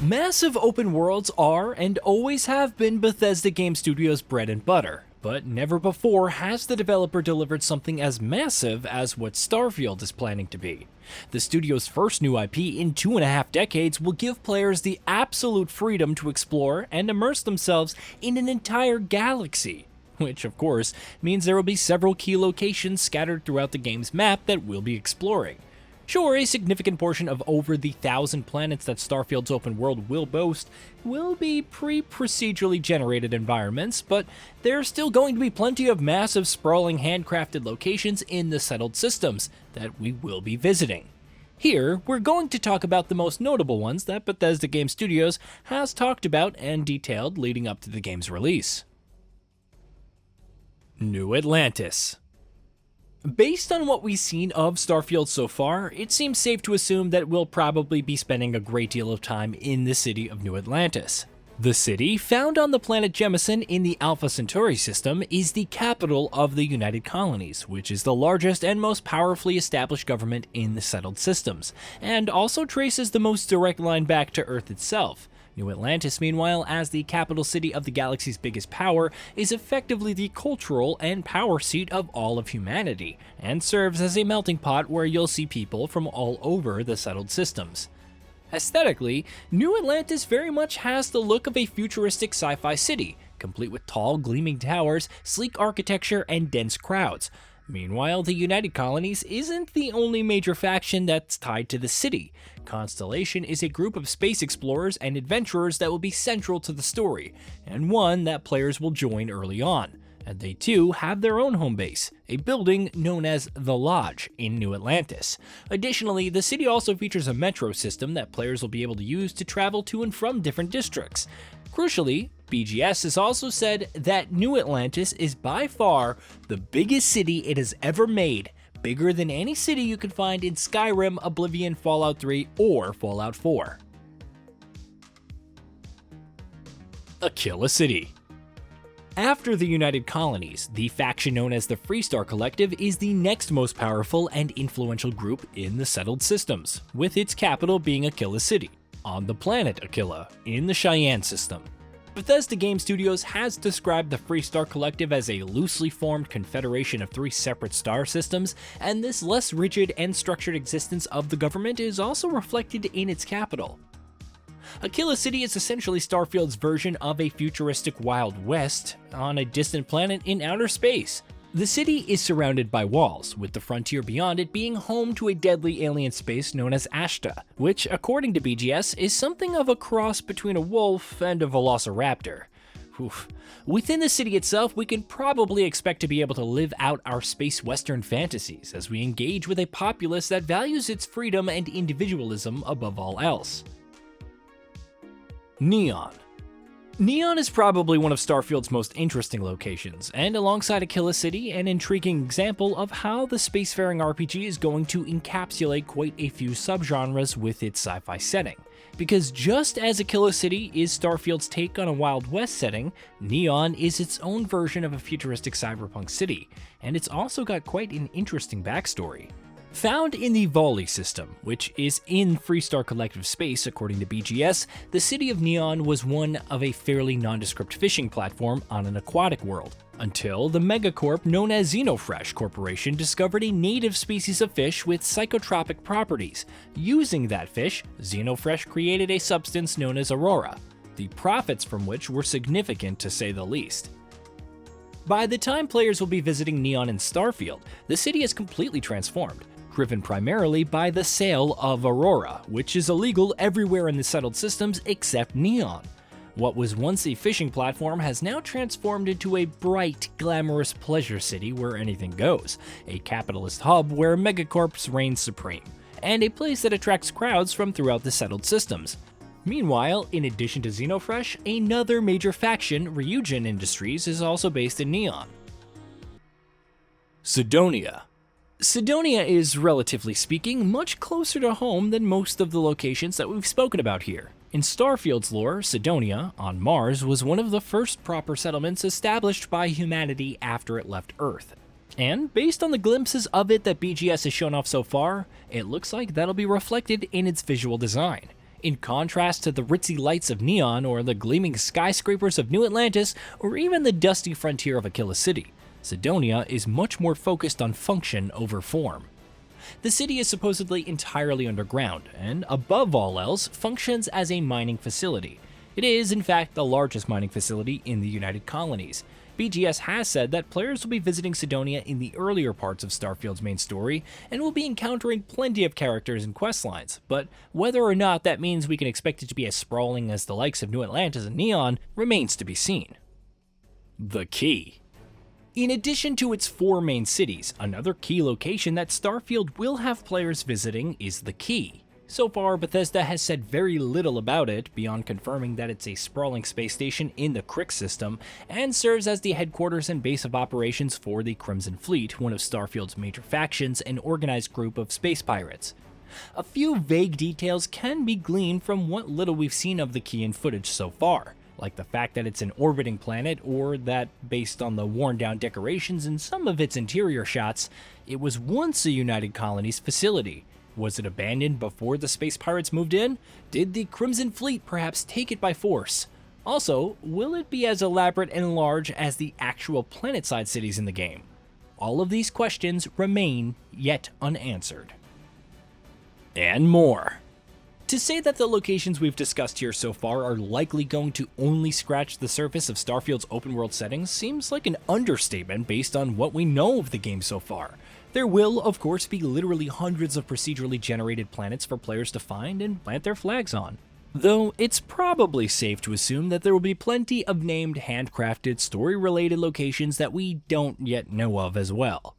Massive open worlds are and always have been Bethesda Game Studios' bread and butter, but never before has the developer delivered something as massive as what Starfield is planning to be. The studio's first new IP in 2.5 decades will give players the absolute freedom to explore and immerse themselves in an entire galaxy, which of course means there will be several key locations scattered throughout the game's map that we'll be exploring. Sure, a significant portion of over the 1,000 planets that Starfield's open world will boast will be procedurally generated environments, but there's still going to be plenty of massive, sprawling, handcrafted locations in the settled systems that we will be visiting. Here, we're going to talk about the most notable ones that Bethesda Game Studios has talked about and detailed leading up to the game's release. New Atlantis. Based on what we've seen of Starfield so far, it seems safe to assume that we'll probably be spending a great deal of time in the city of New Atlantis. The city, found on the planet Jemison in the Alpha Centauri system, is the capital of the United Colonies, which is the largest and most powerfully established government in the settled systems, and also traces the most direct line back to Earth itself. New Atlantis, meanwhile, as the capital city of the galaxy's biggest power, is effectively the cultural and power seat of all of humanity, and serves as a melting pot where you'll see people from all over the settled systems. Aesthetically, New Atlantis very much has the look of a futuristic sci-fi city, complete with tall, gleaming towers, sleek architecture, and dense crowds. Meanwhile, the United Colonies isn't the only major faction that's tied to the city. Constellation is a group of space explorers and adventurers that will be central to the story, and one that players will join early on. And they too have their own home base, a building known as The Lodge in New Atlantis. Additionally, the city also features a metro system that players will be able to use to travel to and from different districts. Crucially, BGS has also said that New Atlantis is by far the biggest city it has ever made, bigger than any city you could find in Skyrim, Oblivion, Fallout 3, or Fallout 4. Aquila City. After the United Colonies, the faction known as the Freestar Collective is the next most powerful and influential group in the settled systems, with its capital being Aquila City, on the planet Aquila, in the Cheyenne system. Bethesda Game Studios has described the Freestar Collective as a loosely formed confederation of 3 separate star systems, and this less rigid and structured existence of the government is also reflected in its capital. Aquila City is essentially Starfield's version of a futuristic Wild West on a distant planet in outer space. The city is surrounded by walls, with the frontier beyond it being home to a deadly alien space known as Ashta, which, according to BGS, is something of a cross between a wolf and a velociraptor. Oof. Within the city itself, we can probably expect to be able to live out our space western fantasies as we engage with a populace that values its freedom and individualism above all else. Neon. Neon is probably one of Starfield's most interesting locations, and alongside Aquila City, an intriguing example of how the spacefaring RPG is going to encapsulate quite a few subgenres with its sci-fi setting. Because just as Aquila City is Starfield's take on a Wild West setting, Neon is its own version of a futuristic cyberpunk city, and it's also got quite an interesting backstory. Found in the Volley system, which is in Freestar Collective space according to BGS, the city of Neon was one of a fairly nondescript fishing platform on an aquatic world, until the megacorp known as Xenofresh Corporation discovered a native species of fish with psychotropic properties. Using that fish, Xenofresh created a substance known as Aurora, the profits from which were significant to say the least. By the time players will be visiting Neon in Starfield, the city is completely transformed, driven primarily by the sale of Aurora, which is illegal everywhere in the settled systems except Neon. What was once a fishing platform has now transformed into a bright, glamorous pleasure city where anything goes, a capitalist hub where megacorps reign supreme, and a place that attracts crowds from throughout the settled systems. Meanwhile, in addition to Xenofresh, another major faction, Ryujin Industries, is also based in Neon. Cydonia. Cydonia is, relatively speaking, much closer to home than most of the locations that we've spoken about here. In Starfield's lore, Cydonia, on Mars, was one of the first proper settlements established by humanity after it left Earth. And based on the glimpses of it that BGS has shown off so far, it looks like that'll be reflected in its visual design. In contrast to the ritzy lights of Neon or the gleaming skyscrapers of New Atlantis or even the dusty frontier of Achilles City, Cydonia is much more focused on function over form. The city is supposedly entirely underground, and above all else, functions as a mining facility. It is, in fact, the largest mining facility in the United Colonies. BGS has said that players will be visiting Cydonia in the earlier parts of Starfield's main story, and will be encountering plenty of characters and questlines, but whether or not that means we can expect it to be as sprawling as the likes of New Atlantis and Neon remains to be seen. The Key. In addition to its 4 main cities, another key location that Starfield will have players visiting is the Key. So far, Bethesda has said very little about it, beyond confirming that it's a sprawling space station in the Kryx system, and serves as the headquarters and base of operations for the Crimson Fleet, one of Starfield's major factions and organized group of space pirates. A few vague details can be gleaned from what little we've seen of the Key in footage so far, like the fact that it's an orbiting planet, or that, based on the worn-down decorations in some of its interior shots, it was once a United Colonies facility. Was it abandoned before the space pirates moved in? Did the Crimson Fleet perhaps take it by force? Also, will it be as elaborate and large as the actual planet-side cities in the game? All of these questions remain yet unanswered. And more. To say that the locations we've discussed here so far are likely going to only scratch the surface of Starfield's open-world settings seems like an understatement based on what we know of the game so far. There will, of course, be literally hundreds of procedurally generated planets for players to find and plant their flags on. Though it's probably safe to assume that there will be plenty of named, handcrafted, story-related locations that we don't yet know of as well.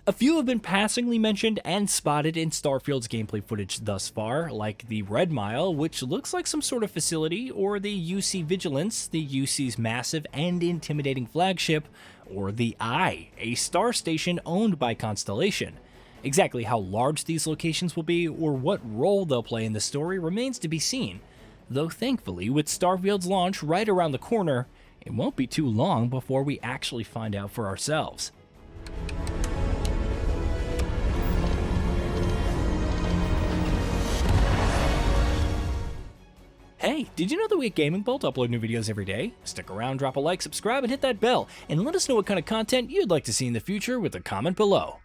A few have been passingly mentioned and spotted in Starfield's gameplay footage thus far, like the Red Mile, which looks like some sort of facility, or the UC Vigilance, the UC's massive and intimidating flagship, or the Eye, a star station owned by Constellation. Exactly how large these locations will be, or what role they'll play in the story, remains to be seen. Though thankfully, with Starfield's launch right around the corner, it won't be too long before we actually find out for ourselves. Hey, did you know that we at Gaming Bolt upload new videos every day? Stick around, drop a like, subscribe, and hit that bell, and let us know what kind of content you'd like to see in the future with a comment below.